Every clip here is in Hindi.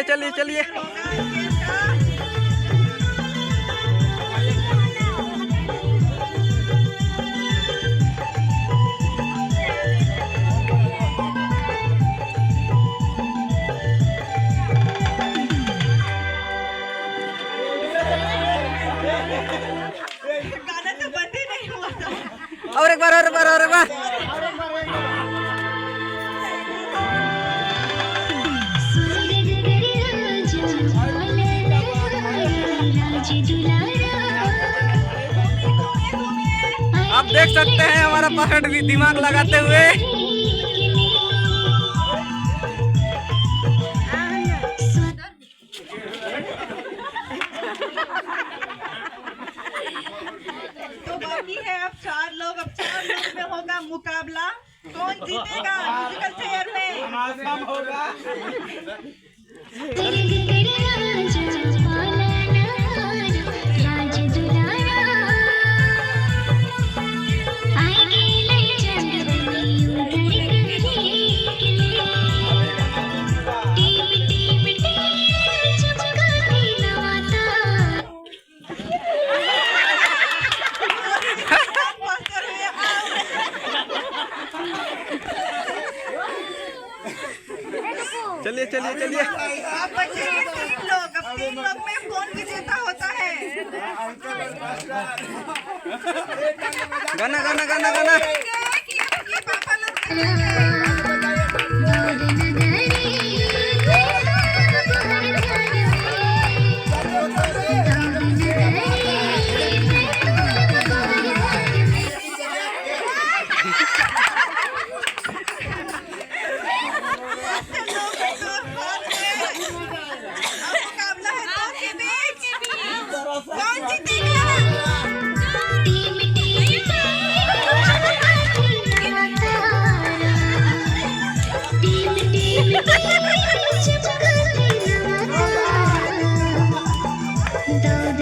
चलिए चलिए। गाना तो बंद ही नहीं हुआ था। और एक बार और एक बार और एक बार। आप देख सकते हैं हमारा पहाड़ भी दिमाग लगाते हुए। तो बाकी है अब 4 लोग में होगा मुकाबला। कौन जीतेगा म्यूजिकल चेयर में? होगा। चलिए चलिए चलिए। अब बचे हैं 3 लोग। अब 3 लोग में कौन विजेता होता है? गाना गाना गाना गाना। ये पापा लोग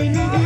दौड़